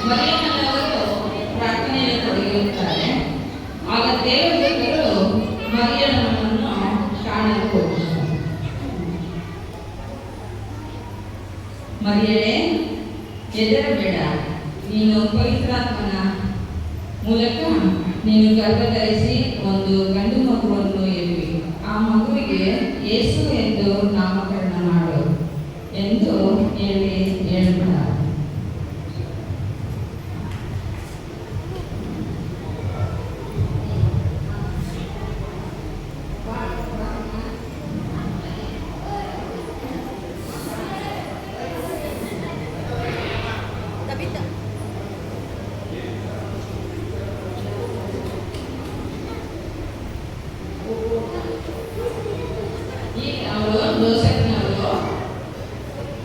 ಮರಿಯಮ್ಮನವರು ಪ್ರಾರ್ಥನೆಯಲ್ಲಿ ತೊಡಗಿರುತ್ತಾರೆ. ಆಗ ದೇವದೂತರು ಮರಿಯಮ್ಮನನ್ನು ಕಾಣಲು ಹೋಗುತ್ತಾರೆ. ಮರಿಯಳೇ, ಹೆದರಬೇಡ, ನೀನು ಪವಿತ್ರಾತ್ಮನ ಮೂಲಕ ನೀನು ಗರ್ಭಧರಿಸಿ ಒಂದು ಗಂಡು ಮಗುವನ್ನು ಹೆರುವಿ. ಆ ಮಗುವಿಗೆ ಯೇಸು ಎಂದು ನಾಮಕರಣ ಮಾಡು ಎಂದು ಹೇಳುತ್ತಾರೆ.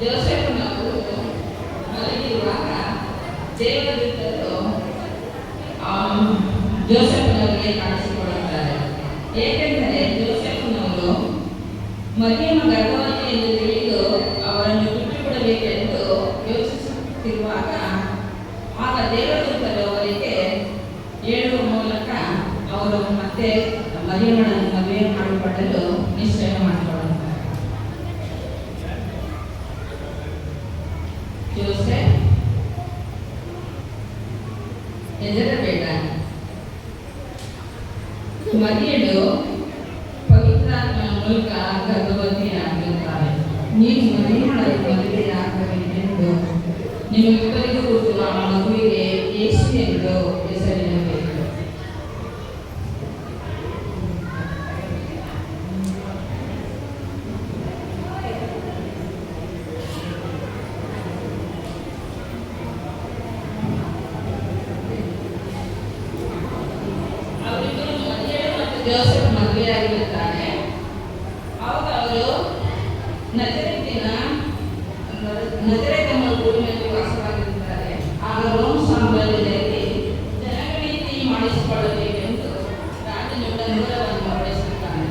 ಜೋಸೆಫ್ನವರು ಮಲಗಿರುವಾಗ ದೇವದೂತರು ಜೋಸೆಫ್ನವರಿಗೆ ಕಾಣಿಸಿಕೊಳ್ಳುತ್ತಾರೆ. ಏಕೆಂದರೆ ಜೋಸೆಫ್ನವರು ಮರಿಯಮ್ಮ ಗರ್ಭವತಿ ಎಂದು ತಿಳಿದು ಅವರನ್ನು ಬಿಟ್ಟುಬಿಡಬೇಕೆಂದು ಯೋಚಿಸುತ್ತಿರುವಾಗ ಆಗ ದೇವದೂತರು ಅವರಿಗೆ ಹೇಳುವ ಮೂಲಕ ಅವರು ಮತ್ತೆ ಮರಿಯಮ್ಮನನ್ನು ಮದುವೆ ಮಾಡಿಕೊಳ್ಳಲು ನಿಶ್ಚಯ ಮಾಡಿಕೊಳ್ಳುತ್ತಾರೆ. ಜೋಸೆಫ್, ಹೆದರಬೇಡ, ಮರಿಯಳು ಪವಿತ್ರಾತ್ಮನ ಮೂಲಕ ಗರ್ಭವತಿಯಾಗಿರುತ್ತಾಳೆ. ನೀನು ಮದುವೆಯಾಗಬೇಕೆಂದು ನಿಮಗಿಬ್ಬರಿಗೂ ಹುಟ್ಟುವ ಆ ಮಗುವಿಗೆ ಯೇಸು ಎಂದು ಹೆಸರಿಡಬೇಕು. ಜೋಸೆಫ್ ಮದುವೆಯಾಗಿರುತ್ತಾನೆ. ಆವಾಗ ಅವರು ನಜರೇತ್ ಎಂಬ ಊರಿನಲ್ಲಿ ವಾಸವಾಗಿರುತ್ತಾರೆ. ಆಗ ರೋಮ್ ಸಾಮ್ರಾಜ್ಯದಲ್ಲಿ ಜನಗಣತಿ ಮಾಡಿಸಿಕೊಳ್ಳಬೇಕೆಂದು ರಾಜನು ದೂರವನ್ನು ಹೊರಡಿಸುತ್ತಾನೆ.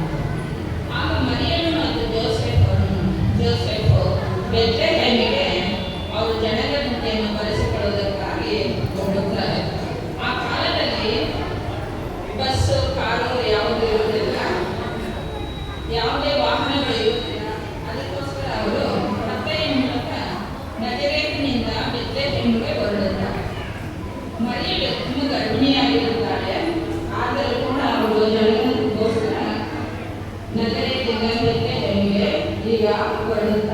ಆಗ ಮರಿಯಳು ಮತ್ತು ಜೋಸೆಫ್ ಬೆತ್ಲೆಹೇಮಿಗೆ ಅವರು ಜನಗಣತಿಯನ್ನು ಬರೆಸಿಕೊಳ್ಳುವುದಕ್ಕಾಗಿ ಹೋಗುತ್ತಾರೆ. ಆ ಕಾಲದಲ್ಲಿ ಬಸ್ಸು, ಕಾರು ಯಾವುದೂ ಇರುವುದಿಲ್ಲ, ಯಾವುದೇ ವಾಹನಗಳು ಇರುವುದಿಲ್ಲ. ಅದಕ್ಕೋಸ್ಕರ ಅವರು ರಸ್ತೆಯ ಮೂಲಕ ನಜರೇತಿನಿಂದ ಬೆತ್ಲೆಹೇಮಿಗೆ ಹೊರಡುತ್ತಾರೆ. ಮರಿಯಳು ತುಂಬ ಗರ್ಭಿಣಿಯಾಗಿರುತ್ತಾಳೆ. ಆದರೂ ಕೂಡ ಅವರು ಜನರಿಗೋಸ್ಕರ ನಜರೇತಿನಿಂದ ಬೆತ್ಲೆಹೇಮಿಗೆ ಈಗ ಹೊರಡುತ್ತಾರೆ.